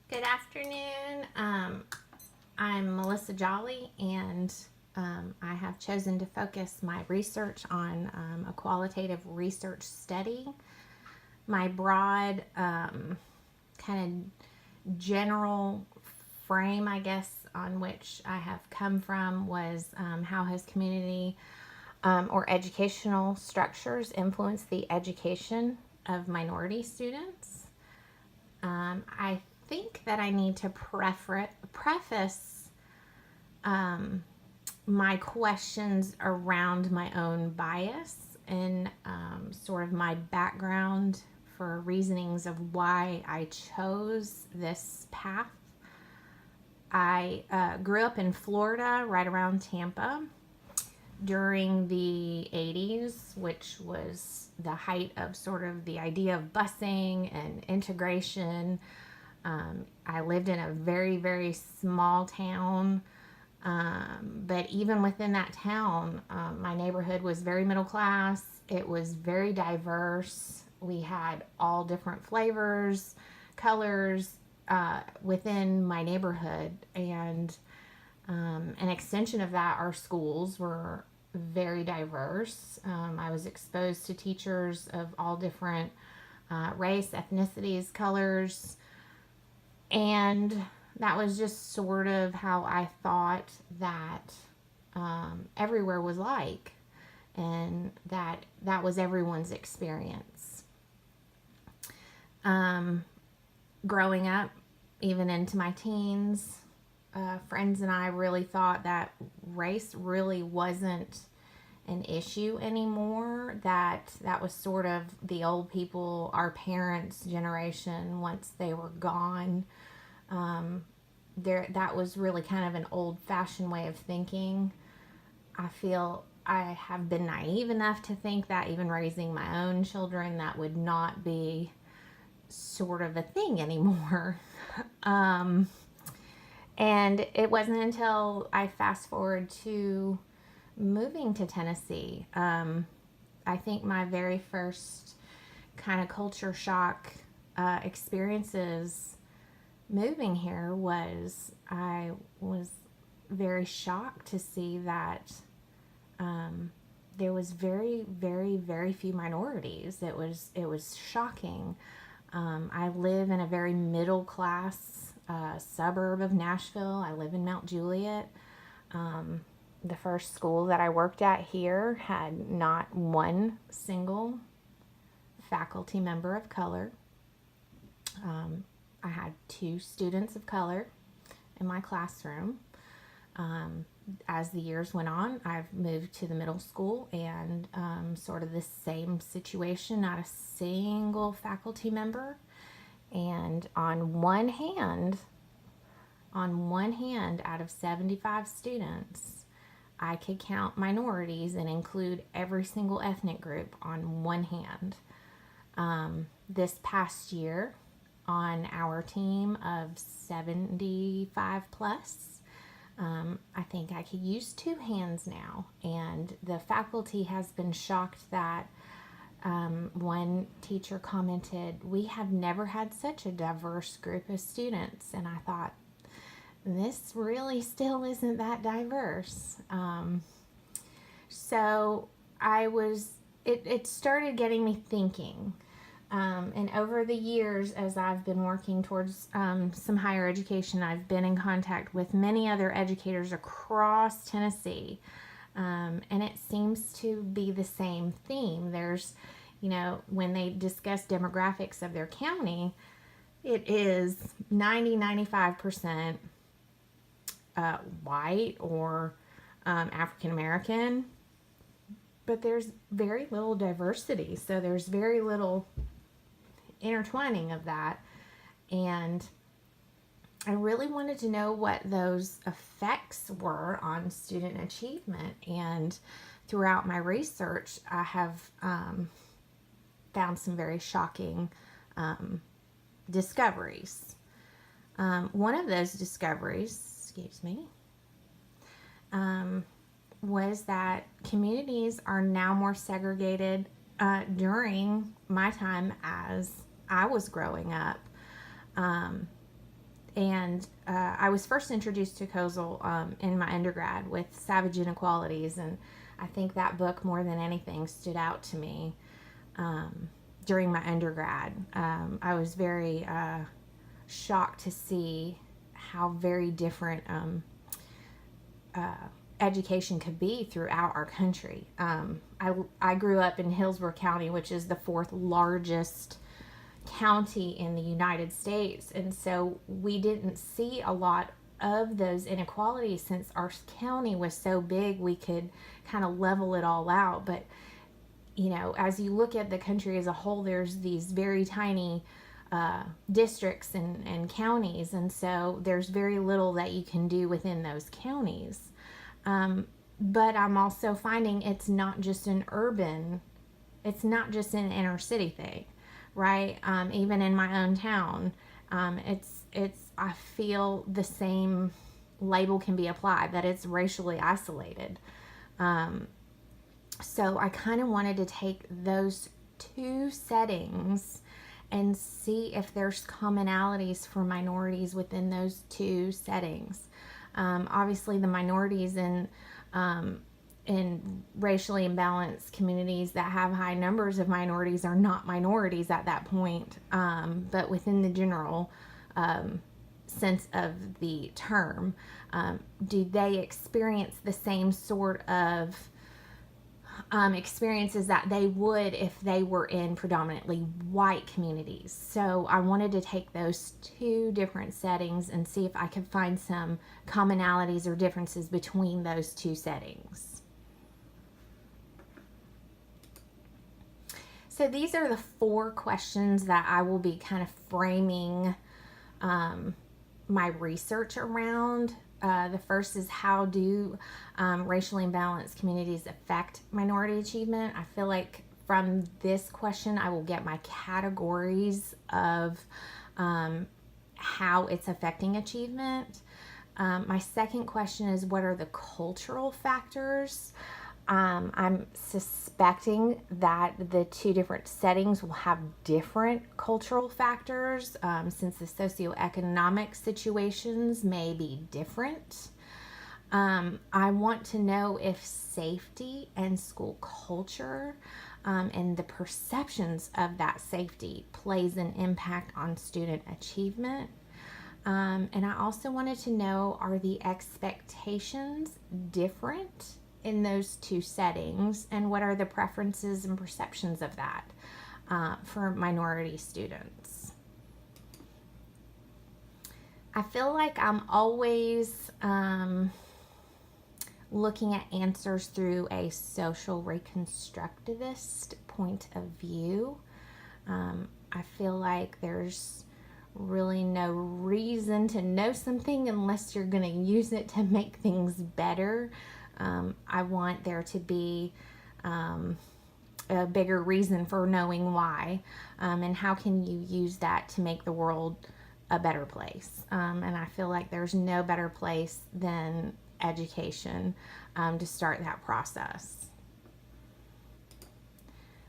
Good afternoon. I'm Melissa Jolly, and I have chosen to focus my research on a qualitative research study. My broad, kind of general frame, I guess, on which I have come from was how has community or educational structures influence the education of minority students. I think that I need to preface my questions around my own bias and sort of my background for reasonings of why I chose this path. I grew up in Florida, right around Tampa, during the 80s, which was the height of sort of the idea of busing and integration. I lived in a very, very small town, but even within that town, my neighborhood was very middle class. It was very diverse. We had all different flavors, colors within my neighborhood, and an extension of that, our schools were very diverse. I was exposed to teachers of all different race, ethnicities, colors, and that was just sort of how I thought that everywhere was like, and that was everyone's experience. Um, Growing up, even into my teens, friends and I really thought that race really wasn't an issue anymore. That was sort of the old people, our parents' generation. Once they were gone, that was really kind of an old-fashioned way of thinking. I feel I have been naive enough to think that even raising my own children, that would not be sort of a thing anymore. um, and it wasn't until I fast forward to moving to Tennessee. I think my very first kind of culture shock experiences moving here was I was very shocked to see that there was very, very, very few minorities. It was shocking. I live in a very middle class suburb of Nashville. I live in Mount Juliet. The first school that I worked at here had not one single faculty member of color. I had two students of color in my classroom. As the years went on, I've moved to the middle school, and sort of the same situation, not a single faculty member. And on one hand, out of 75 students, I could count minorities and include every single ethnic group on one hand. This past year, on our team of 75 plus, I think I could use two hands now. And the faculty has been shocked that one teacher commented, "We have never had such a diverse group of students." And I thought, this really still isn't that diverse. So it started getting me thinking. And over the years, as I've been working towards some higher education, I've been in contact with many other educators across Tennessee. And it seems to be the same theme. There's, when they discuss demographics of their county, it is 95% white or African American, but there's very little diversity. So there's very little intertwining of that. And I really wanted to know what those effects were on student achievement. And throughout my research, I have found some very shocking discoveries. One of those discoveries, was that communities are now more segregated during my time as I was growing up. And I was first introduced to Kozel in my undergrad with Savage Inequalities, and I think that book more than anything stood out to me during my undergrad. I was very shocked to see how very different education could be throughout our country. I grew up in Hillsborough County, which is the fourth largest county in the United States, and so we didn't see a lot of those inequalities since our county was so big. We could kind of level it all out, but you know, as you look at the country as a whole, there's these very tiny districts and counties, and so there's very little that you can do within those counties. But I'm also finding it's not just an inner city thing, right? Even in my own town, I feel the same label can be applied, that it's racially isolated. So I kind of wanted to take those two settings and see if there's commonalities for minorities within those two settings. Obviously, the minorities in racially imbalanced communities that have high numbers of minorities are not minorities at that point, but within the general sense of the term, do they experience the same sort of experiences that they would if they were in predominantly white communities? So I wanted to take those two different settings and see if I could find some commonalities or differences between those two settings. So these are the 4 questions that I will be kind of framing my research around. The first is, how do racially imbalanced communities affect minority achievement? I feel like from this question I will get my categories of how it's affecting achievement. My second question is, what are the cultural factors? I'm suspecting that the two different settings will have different cultural factors, since the socioeconomic situations may be different. I want to know if safety and school culture and the perceptions of that safety plays an impact on student achievement. And I also wanted to know, are the expectations different in those two settings, and what are the preferences and perceptions of that for minority students? I feel like I'm always looking at answers through a social reconstructivist point of view. I feel like there's really no reason to know something unless you're going to use it to make things better. I want there to be a bigger reason for knowing why, and how can you use that to make the world a better place. And I feel like there's no better place than education to start that process.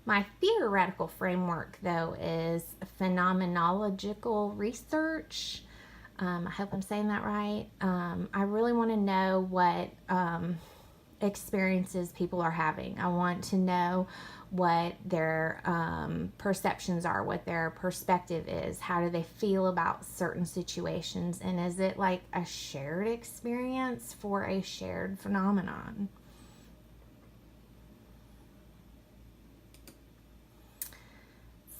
My theoretical framework, though, is phenomenological research. I hope I'm saying that right. I really want to know what experiences people are having. I want to know what their perceptions are, what their perspective is, how do they feel about certain situations, and is it like a shared experience for a shared phenomenon?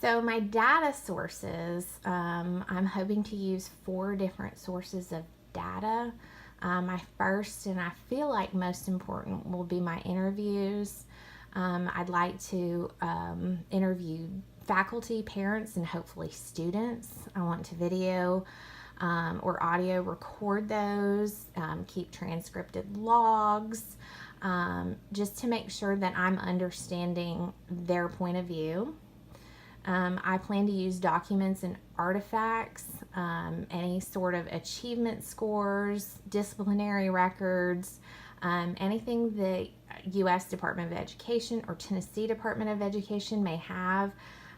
So my data sources, I'm hoping to use 4 different sources of data. My first, and I feel like most important, will be my interviews. I'd like to interview faculty, parents, and hopefully students. I want to video or audio record those, keep transcripted logs, just to make sure that I'm understanding their point of view. I plan to use documents and artifacts, any sort of achievement scores, disciplinary records, anything the U.S. Department of Education or Tennessee Department of Education may have.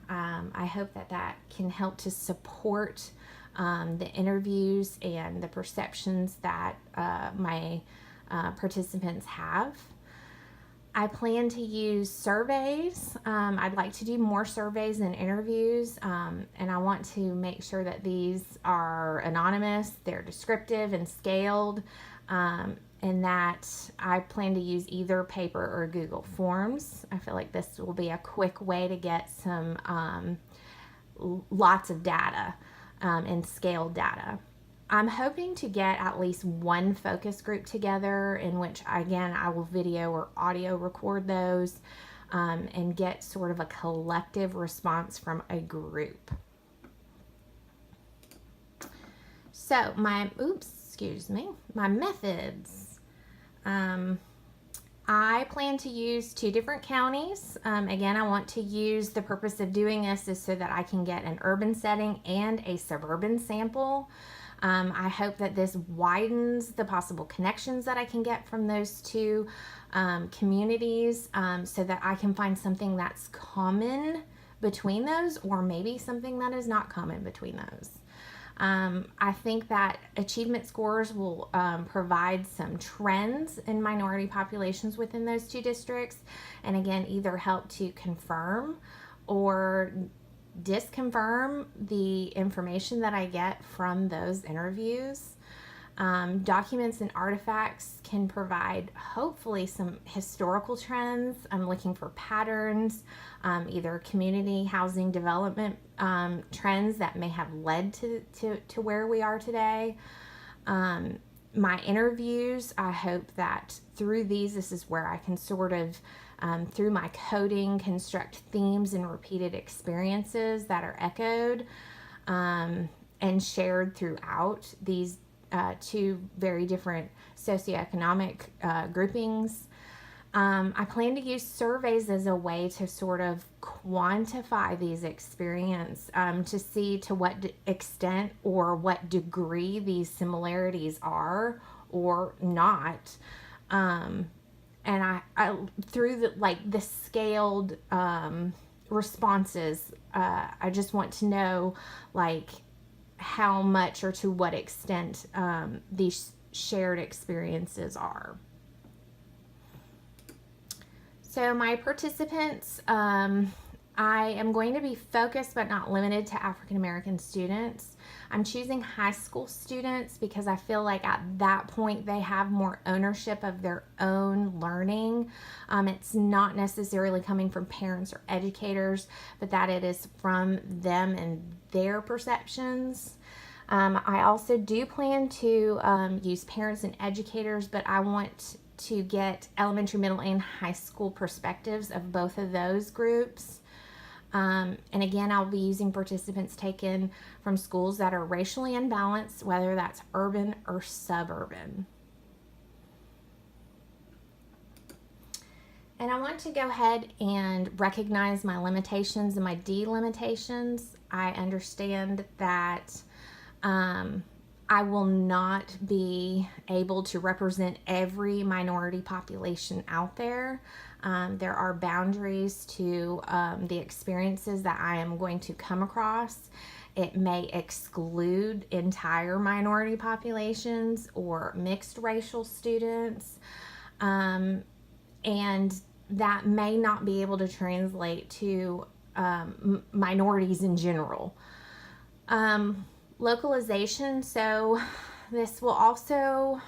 I hope that that can help to support the interviews and the perceptions that my participants have. I plan to use surveys. I'd like to do more surveys and interviews, and I want to make sure that these are anonymous, they're descriptive and scaled, and that I plan to use either paper or Google Forms. I feel like this will be a quick way to get some lots of data and scaled data. I'm hoping to get at least one focus group together in which, again, I will video or audio record those and get sort of a collective response from a group. So my methods. I plan to use 2 different counties. Again, I want to use, the purpose of doing this is so that I can get an urban setting and a suburban sample. I hope that this widens the possible connections that I can get from those 2 communities, so that I can find something that's common between those, or maybe something that is not common between those. I think that achievement scores will provide some trends in minority populations within those 2 districts, and again, either help to confirm or disconfirm the information that I get from those interviews. Documents and artifacts can provide hopefully some historical trends. I'm looking for patterns, either community housing development trends that may have led to where we are today. My interviews, I hope that through these, this is where I can sort of through my coding, construct themes and repeated experiences that are echoed and shared throughout these 2 very different socioeconomic groupings. I plan to use surveys as a way to sort of quantify these experiences, to see to what extent or what degree these similarities are or not. And I through the scaled responses, I just want to know how much or to what extent these shared experiences are. So my participants, I am going to be focused but not limited to African American students. I'm choosing high school students because I feel like at that point they have more ownership of their own learning. It's not necessarily coming from parents or educators, but that it is from them and their perceptions. I also do plan to use parents and educators, but I want to get elementary, middle, and high school perspectives of both of those groups. And again, I'll be using participants taken from schools that are racially imbalanced, whether that's urban or suburban. And I want to go ahead and recognize my limitations and my delimitations. I understand that I will not be able to represent every minority population out there. There are boundaries to the experiences that I am going to come across. It may exclude entire minority populations or mixed racial students, and that may not be able to translate to minorities in general. Localization, so this will also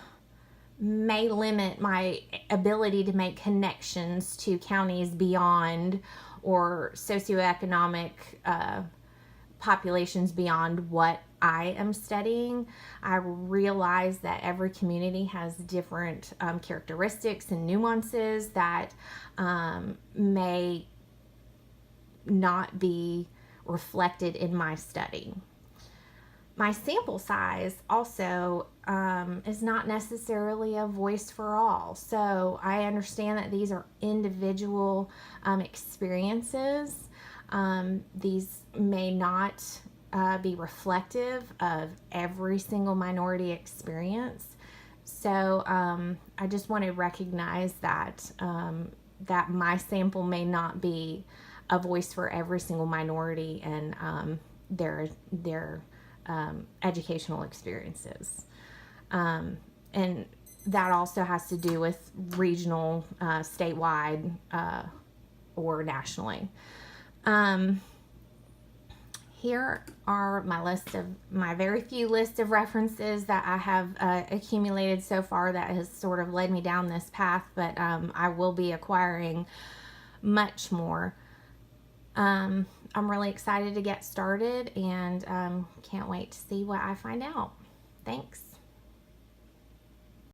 may limit my ability to make connections to counties beyond or socioeconomic populations beyond what I am studying. I realize that every community has different characteristics and nuances that may not be reflected in my study. My sample size also is not necessarily a voice for all. So I understand that these are individual experiences. These may not be reflective of every single minority experience. So I just want to recognize that that my sample may not be a voice for every single minority and their educational experiences. And that also has to do with regional, statewide, or nationally. Here are my very few list of references that I have accumulated so far that has sort of led me down this path, but I will be acquiring much more. I'm really excited to get started, and can't wait to see what I find out. Thanks.